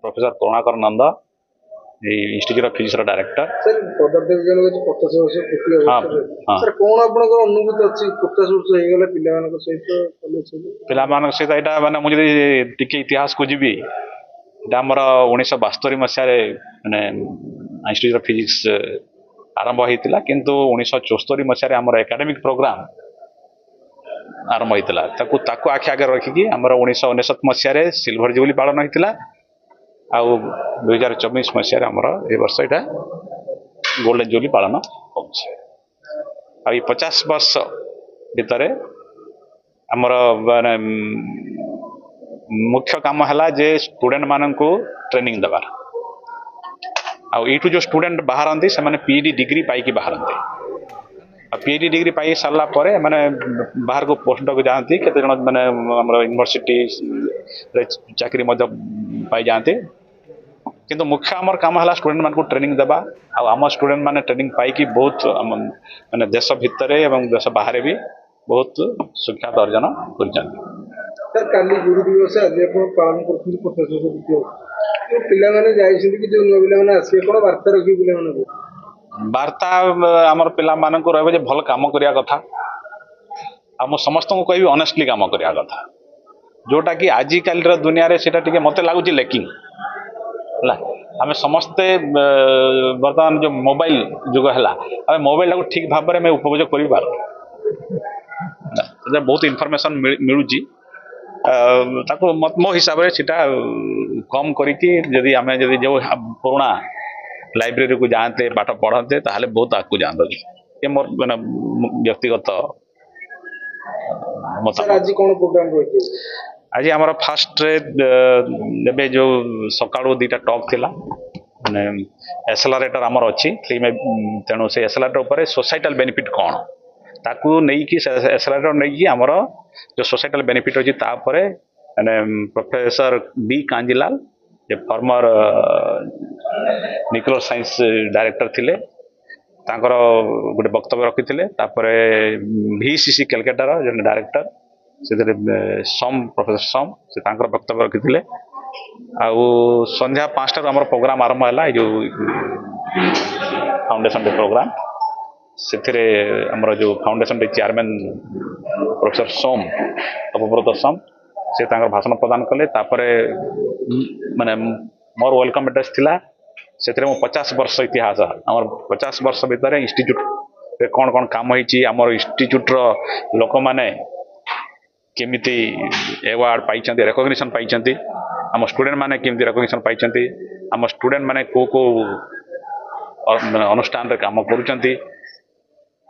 Professor Karunakar Nand institute of physics director. Sir पदार्थ विज्ञान को 50 वर्ष पूर्ति अवस्था सर कोन आपनकर अनुभूति अछि 50 वर्ष हे गेला पिला मानक सहित कॉलेज पिला मानक सहित एटा माने मु जदी टिके इतिहास को जीबी एटा हमर 1972 मसिया रे माने इंस्टीट्यूट ऑफ फिजिक्स आरंभ होइतिला किंतु 1974 मसिया रे हमर एकेडमिक प्रोग्राम आरंभ होइतिला ताकू आखि आगे रखिकी हमर 1969 मसिया रे सिल्वर जुबली पालन होइतिला आउ 2024 मसिया रे हमर ए वर्ष एटा गोल्डन जुबली पालन होछि। आ 50 वर्ष भितरे हमर मुख्य काम हला जे स्टूडेंट मानन को ट्रेनिंग दबार आ एठू जो स्टूडेंट बाहरंती से माने पीएचडी डिग्री पाई की बाहरंती आ पीएचडी डिग्री पाई सारला परे माने बाहर को पोस्ट को जानती केते जण माने हमर यूनिवर्सिटी रे चाकरी मध्य पाई जानते किंतु मुख्य हमर काम हला स्टूडेंट मान को ट्रेनिंग दबा आ हम स्टूडेंट माने ट्रेनिंग पाई की बहुत माने देश भितरे एवं देश बाहर भी बहुत सुख्यात अर्जन कर। सर काली गुरु दिवस आज आपण पालन करथि 50 वर्ष पूर्ति जो पिला माने जाइछिन कि जो नो पिला माने आसी कोन वार्ता रखि पिला माने को वार्ता हमर पिला मानन को रहबे जे भल काम करिया कथा हम समस्त को कहबी ऑनेस्टली काम करिया कथा जोटा कि आजि काल रे दुनिया रे सेटा टिके मते लागु छि लेकिन हला हमें समस्ते वर्तमान जो मोबाइल जुग हला हमें मोबाइल को ठीक भाव में उपयोग करि पार बहुत इनफॉरमेशन मिलुची ताको मो हिसाब रे सीटा कम करिकी जदि हमें जदि जो पुराना लाइब्रेरी को जानते पाठ पढ़ते ताहले बहुत आगु जानते ये मोर माने व्यक्तिगत मत। आज कौन प्रोग्राम होइछे आज हमारा फास्ट रे जो सकाळो दीटा टॉक थिला माने एक्सेलरेटर हमर अछि तेणु से एक्सेलरेटर ऊपर सोसाइटल बेनिफिट कोन ताकू नहीं कि एक्सेलरेटर नहीं कि हमर जो सोसाइटल बेनिफिट अछि ता परे माने प्रोफेसर बी कांजीलाल जे फॉर्मर न्यूक्लियर साइंस डायरेक्टर थिले तांकर गोटे वक्तव्य रखिथिले तापरे वीसीसी कलकत्ता रो जे डायरेक्टर से सम प्रोफेसर सम से तांकर वक्तव्य रखिथिले आ संध्या 5 टा हमर प्रोग्राम आरंभ हला जो फाउंडेशन डे प्रोग्राम से हमर जो फाउंडेशन डे चेयरमैन प्रोफेसर सोम अपब्रत सोम से तांकर भाषण प्रदान कले तापरे माने मोर वेलकम एड्रेस थिला सेतरे 50 वर्ष इतिहास हमर 50 वर्ष भीतर इंस्टीट्यूट रे कोन कोन काम होईची हमर इंस्टीट्यूट रो लोक माने केमिति अवार्ड पाइचंती रिकॉग्निशन पाइचंती हम स्टूडेंट माने केमिति रिकॉग्निशन पाइचंती हम स्टूडेंट माने को अनुष्ठान रे काम करूचंती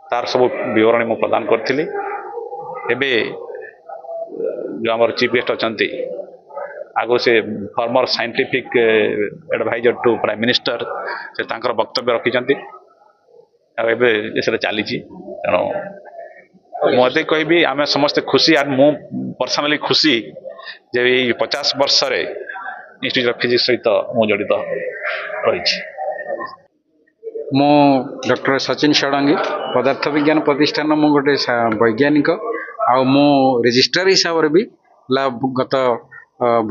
तार सब विवरणी मु प्रदान करथिली। एबे जो हमर चीफ गेस्ट अचंती आगो से former scientific adviser to prime minister से तांकर वक्तव्य रखिचंती आ एबे एसरे चली छी तेनो मते कहबी आमे समस्त खुशी आर मु पर्सनली खुशी जे 50 वर्ष रे इंस्टीट्यूट ऑफ फिजिक्स सहित मु जड़ित रही छी। मो डॉक्टर सचिन षडंगी पदार्थ विज्ञान प्रतिष्ठान मु गोटे वैज्ञानिक आ मो रजिस्ट्रार हिसाब रे भी गत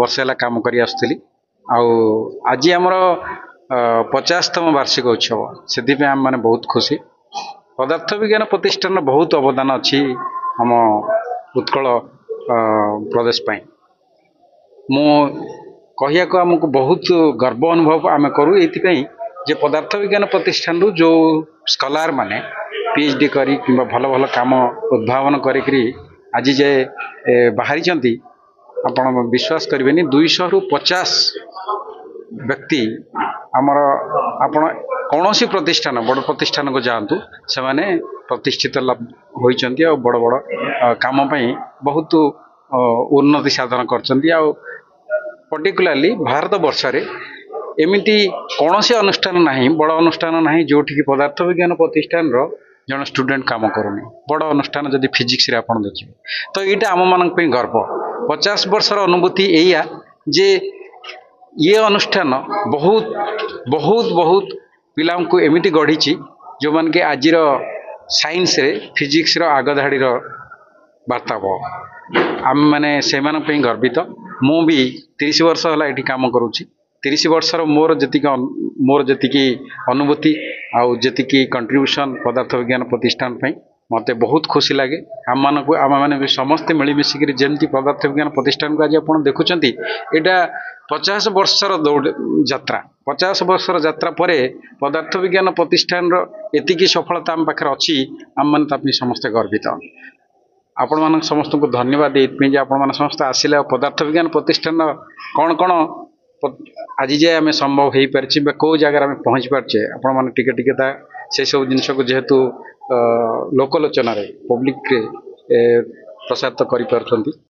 वर्ष है काम करी आसुली आज आमर 50तम वार्षिक उत्सव से आम मैंने बहुत खुशी पदार्थ विज्ञान प्रतिष्ठान बहुत अवदान अच्छी हम उत्कल प्रदेश पाई मो कहिया को आमको बहुत गर्व अनुभव आम करूँ ये जे पदार्थ विज्ञान प्रतिष्ठान जो स्कॉलर माने पीएचडी करी कि भल भल काम उद्भावन करी आज जे बाहरी आपण विश्वास करेंगे 200 रु 50 व्यक्ति आमर आपण कौन सी प्रतिष्ठान बड़ प्रतिष्ठान को जातु से माने प्रतिष्ठित होती बड़ बड़ काम बहुत उन्नति साधन कर पर्टिकुलाली भारत वर्ष रे एमिटी कौन से अनुष्ठान नहीं बड़ अनुष्ठान नहीं जो पदार्थ विज्ञान प्रतिष्ठान जन स्टूडेंट काम करूनी बड़ अनुष्ठान जदि फिजिक्स रे आपण देखिए तो यहाँ आम मान गर्व 50 वर्षर अनुभूति एया जे ये अनुष्ठान बहुत बहुत बहुत पिला को एमिटी गढ़ी जो मान के आज साइंस रे फिजिक्स आगधाड़ी वार्ता आम मैंने से गर्वित मु भी 30 वर्ष है ये काम करुँची 30 ବର୍ଷର ମୋର ଯେତିକି ଅନୁଭୂତି ଆଉ ଯେତିକି କଣ୍ଟ୍ରିବ୍ୟୁସନ୍ ପଦାର୍ଥ ବିଜ୍ଞାନ ପ୍ରତିଷ୍ଠାନ ପାଇଁ ମୋତେ ବହୁତ ଖୁସି ଲାଗେ। ଆମମାନେ ବି ସମସ୍ତେ ମିଳିମିଶିକିରି ଯେମିତି ପଦାର୍ଥ ବିଜ୍ଞାନ ପ୍ରତିଷ୍ଠାନକୁ ଆଜି ଆପଣ ଦେଖୁଛନ୍ତି, ଏଇଟା 50 ବର୍ଷର ଯାତ୍ରା। 50 ବର୍ଷର ଯାତ୍ରା ପରେ ପଦାର୍ଥ ବିଜ୍ଞାନ ପ୍ରତିଷ୍ଠାନର ଏତିକି ସଫଳତା ଆମ ପାଖରେ ଅଛି, ଆମମାନେ ତା ପାଇଁ ସମସ୍ତେ ଗର୍ବିତ। ଆପଣମାନଙ୍କୁ ସମସ୍ତଙ୍କୁ ଧନ୍ୟବାଦ ଏଇଥିପାଇଁ ଯେ ଆପଣମାନେ ସମସ୍ତେ ଆସିଲେ ଆଉ ପଦାର୍ଥ ବିଜ୍ଞାନ ପ୍ରତିଷ୍ଠାନ କ'ଣ ଆଜି ଯାଏ ଆମେ ସମ୍ଭବ ହେଇପାରିଛି ବା କେଉଁ ଜାଗାରେ ଆମେ ପହଞ୍ଚି ପାରିଛେ, ଆପଣମାନେ ଟିକେ ତା ସେସବୁ ଜିନିଷକୁ ଯେହେତୁ ଲୋକଲୋଚନାରେ ପବ୍ଲିକରେ ପ୍ରସାରିତ କରିପାରୁଛନ୍ତି।